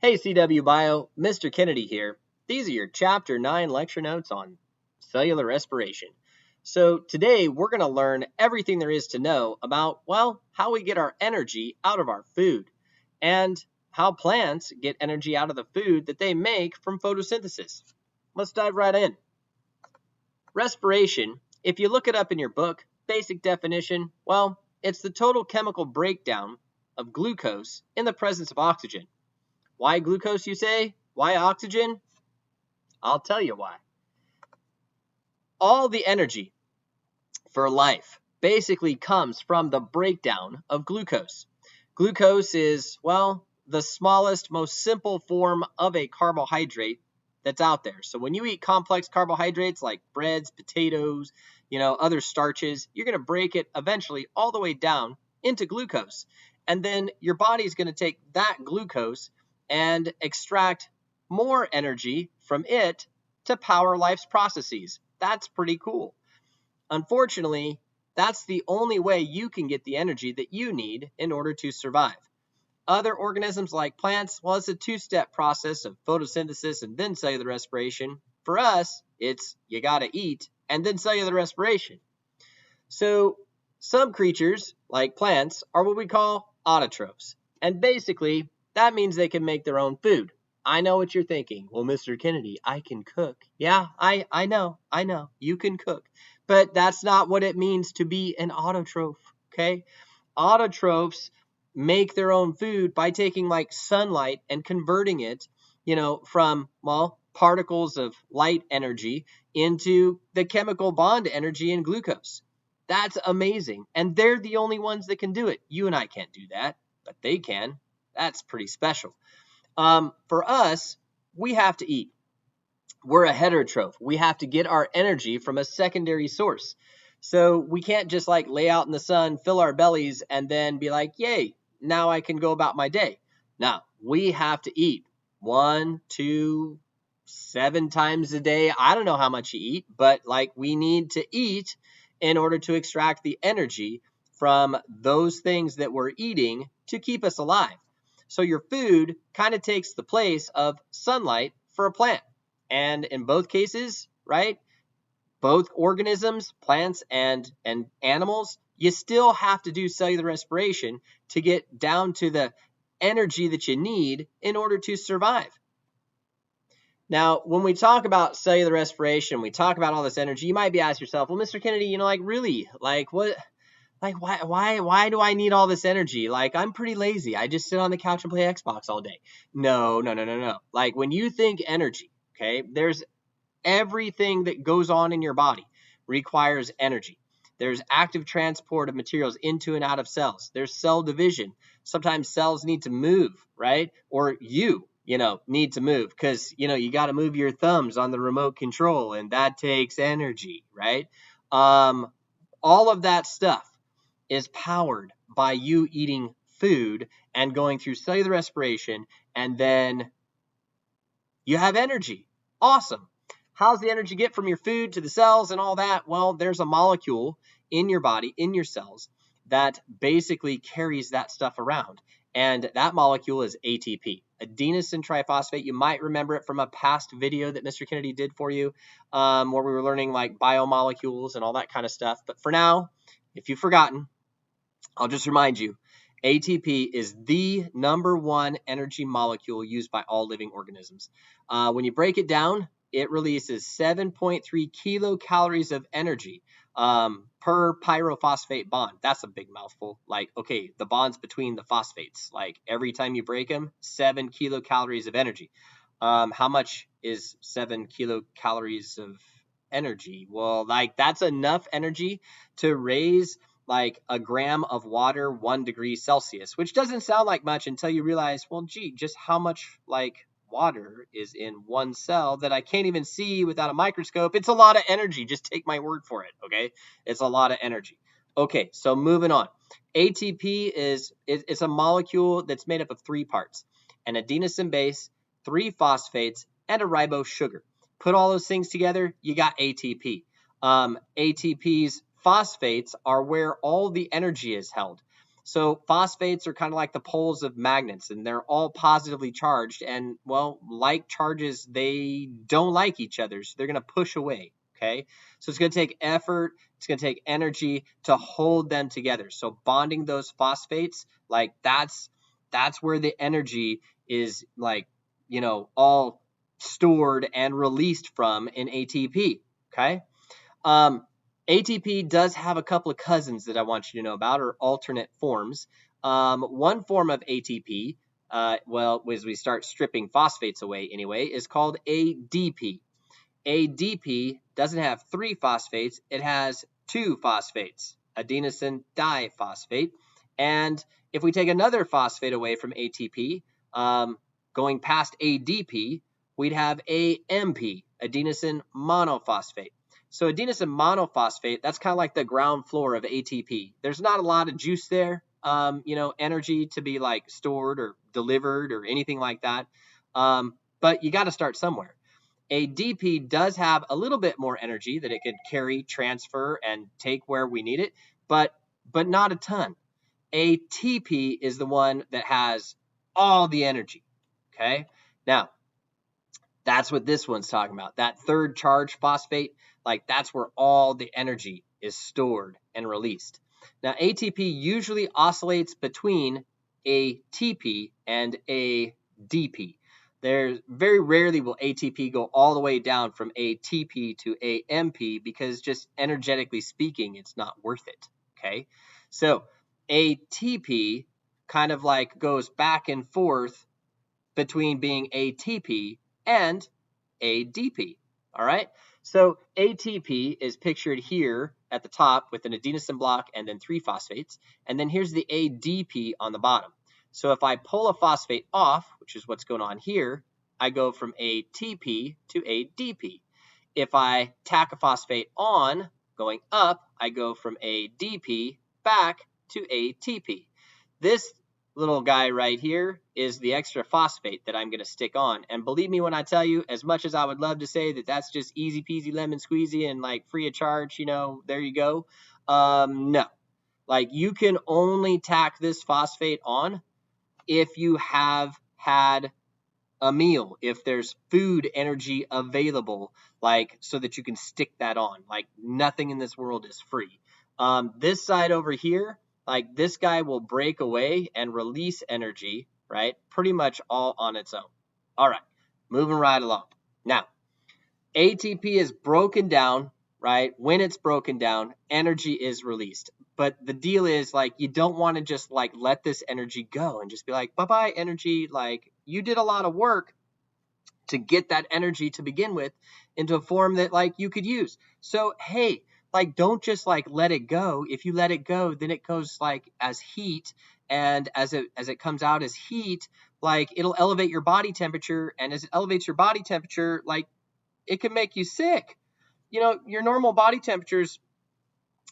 Hey CW Bio, Mr. Kennedy here. These are your Chapter 9 lecture notes on cellular respiration. So today we're going to learn everything there is to know about, well, how we get our energy out of our food and how plants get energy out of the food that they make from photosynthesis. Let's dive right in. Respiration, if you look it up in your book, basic definition, well, it's the total chemical breakdown of glucose in the presence of oxygen. Why glucose, you say? Why oxygen? I'll tell you why. All the energy for life basically comes from the breakdown of glucose. Glucose is, well, the smallest, most simple form of a carbohydrate that's out there. So when you eat complex carbohydrates like breads, potatoes, other starches, you're going to break it eventually all the way down into glucose. And then your body's going to take that glucose and extract more energy from it to power life's processes. That's pretty cool. Unfortunately, that's the only way you can get the energy that you need in order to survive. Other organisms like plants, well, it's a two-step process of photosynthesis and then cellular respiration. For us, it's you gotta eat and then cellular respiration. So some creatures, like plants, are what we call autotrophs. And basically, that means they can make their own food. I know what you're thinking. Well, Mr. Kennedy, I can cook. Yeah, I know. You can cook. But that's not what it means to be an autotroph, okay? Autotrophs make their own food by taking like sunlight and converting it, from, well, particles of light energy into the chemical bond energy in glucose. That's amazing. And they're the only ones that can do it. You and I can't do that, but they can. That's pretty special. For us, we have to eat. We're a heterotroph. We have to get our energy from a secondary source. So we can't just like lay out in the sun, fill our bellies, and then be like, yay, now I can go about my day. Now, we have to eat 1, 2, 7 times a day. I don't know how much you eat, but like we need to eat in order to extract the energy from those things that we're eating to keep us alive. So your food kind of takes the place of sunlight for a plant. And in both cases, right, both organisms, plants and animals, you still have to do cellular respiration to get down to the energy that you need in order to survive. Now, when we talk about cellular respiration, we talk about all this energy, you might be asking yourself, well, Mr. Kennedy, really? Like, what? Like, why do I need all this energy? Like, I'm pretty lazy. I just sit on the couch and play Xbox all day. No. Like, when you think energy, okay, there's everything that goes on in your body requires energy. There's active transport of materials into and out of cells. There's cell division. Sometimes cells need to move, right? Or you need to move because, you got to move your thumbs on the remote control, and that takes energy, right? All of that stuff is powered by you eating food and going through cellular respiration, and then you have energy. Awesome. How's the energy get from your food to the cells and all that? Well, there's a molecule in your body, in your cells, that basically carries that stuff around. And that molecule is ATP, adenosine triphosphate. You might remember it from a past video that Mr. Kennedy did for you, where we were learning like biomolecules and all that kind of stuff. But for now, if you've forgotten, I'll just remind you, ATP is the per energy molecule used by all living organisms. When you break it down, it releases 7.3 kilocalories of energy per pyrophosphate bond. That's a big mouthful. Like, okay, the bonds between the phosphates, like every time you break them, 7 kilocalories of energy. How much is 7 kilocalories of energy? Well, like that's enough energy to raise like a gram of water 1 degree Celsius, which doesn't sound like much until you realize, well, gee, just how much like water is in one cell that I can't even see without a microscope. It's a lot of energy. Just take my word for it, okay? It's a lot of energy. Okay, so moving on. ATP it's a molecule that's made up of 3 parts: an adenosine base, 3 phosphates, and a ribose sugar. Put all those things together, you got ATP. ATP's phosphates are where all the energy is held. So phosphates are kind of like the poles of magnets, and they're all positively charged. And well, like charges, they don't like each other, so they're going to push away. Okay, so it's going to take effort, it's going to take energy to hold them together. So bonding those phosphates, like that's where the energy is, like, all stored and released from in ATP. Okay. ATP does have a couple of cousins that I want you to know about, or alternate forms. One form of ATP, as we start stripping phosphates away anyway, is called ADP. ADP doesn't have 3 phosphates, it has 2 phosphates, adenosine diphosphate. And if we take another phosphate away from ATP, going past ADP, we'd have AMP, adenosine monophosphate. So adenosine monophosphate, that's kind of like the ground floor of ATP. There's not a lot of juice there, energy to be like stored or delivered or anything like that. But you got to start somewhere. ADP does have a little bit more energy that it could carry, transfer, and take where we need it, but not a ton. ATP is the one that has all the energy. Okay, now that's what this one's talking about. That third charge phosphate, like that's where all the energy is stored and released. Now ATP usually oscillates between ATP and ADP. There's very rarely will ATP go all the way down from ATP to AMP, because just energetically speaking, it's not worth it. Okay, so ATP kind of like goes back and forth between being ATP and ADP. All right, so ATP is pictured here at the top with an adenosine block and then 3 phosphates, and then here's the ADP on the bottom. So if I pull a phosphate off, which is what's going on here, I go from ATP to ADP. If I tack a phosphate on, going up, I go from ADP back to ATP. This little guy right here is the extra phosphate that I'm going to stick on. And believe me when I tell you, as much as I would love to say that that's just easy peasy lemon squeezy and like free of charge, there you go. No, like you can only tack this phosphate on if you have had a meal, if there's food energy available, like so that you can stick that on. Like nothing in this world is free. This side over here, like this guy will break away and release energy, right? Pretty much all on its own. All right, moving right along. Now, ATP is broken down, right? When it's broken down, energy is released. But the deal is, like, you don't want to just like let this energy go and just be like, bye-bye energy. Like you did a lot of work to get that energy to begin with into a form that like you could use. So, hey, like don't just like let it go. If you let it go, then it goes like as heat, and as it comes out as heat, like it'll elevate your body temperature, and as it elevates your body temperature, like it can make you sick. Your normal body temperature is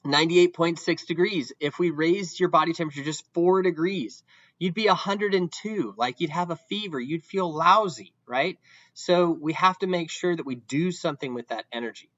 98.6 degrees. If we raised your body temperature just 4 degrees, you'd be 102. Like you'd have a fever, you'd feel lousy, right? So we have to make sure that we do something with that energy.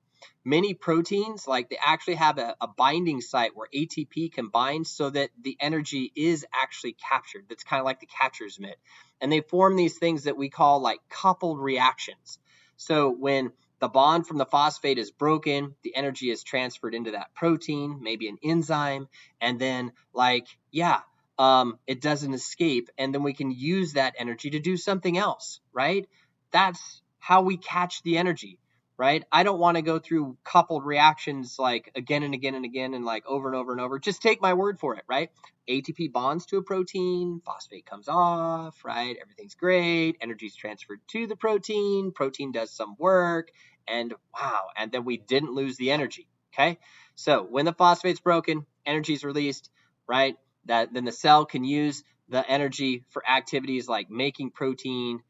Many proteins, like they actually have a binding site where ATP can bind so that the energy is actually captured. That's kind of like the catcher's mitt. And they form these things that we call like coupled reactions. So when the bond from the phosphate is broken, the energy is transferred into that protein, maybe an enzyme, and then it doesn't escape, and then we can use that energy to do something else, right? That's how we catch the energy, right? I don't want to go through coupled reactions like again and again and again and like over and over and over. Just take my word for it, right? ATP bonds to a protein, phosphate comes off, right? Everything's great. Energy is transferred to the protein. Protein does some work, and wow, and then we didn't lose the energy, okay? So when the phosphate's broken, energy is released, right? Then the cell can use the energy for activities like making protein,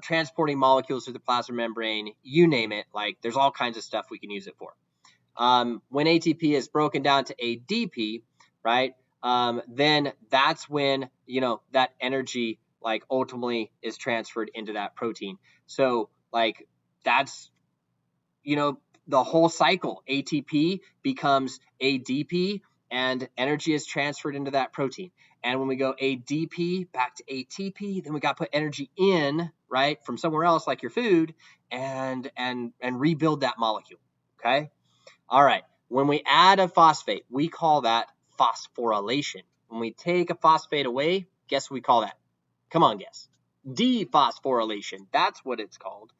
transporting molecules through the plasma membrane, you name it. Like there's all kinds of stuff we can use it for. When ATP is broken down to ADP, right, then that's when, that energy like ultimately is transferred into that protein. So like that's, the whole cycle. ATP becomes ADP, and energy is transferred into that protein. And when we go ADP back to ATP, then we got to put energy in, right, from somewhere else like your food and rebuild that molecule, okay? All right, when we add a phosphate, we call that phosphorylation. When we take a phosphate away, guess what we call that? Come on, guess. Dephosphorylation. That's what it's called.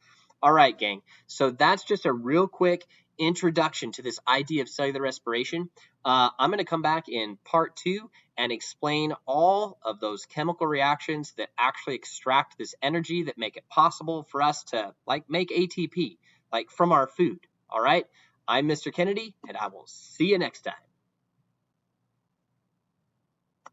All right, gang. So that's just a real quick introduction to this idea of cellular respiration. I'm going to come back in part 2 and explain all of those chemical reactions that actually extract this energy that make it possible for us to make ATP, like from our food. All right. I'm Mr. Kennedy, and I will see you next time.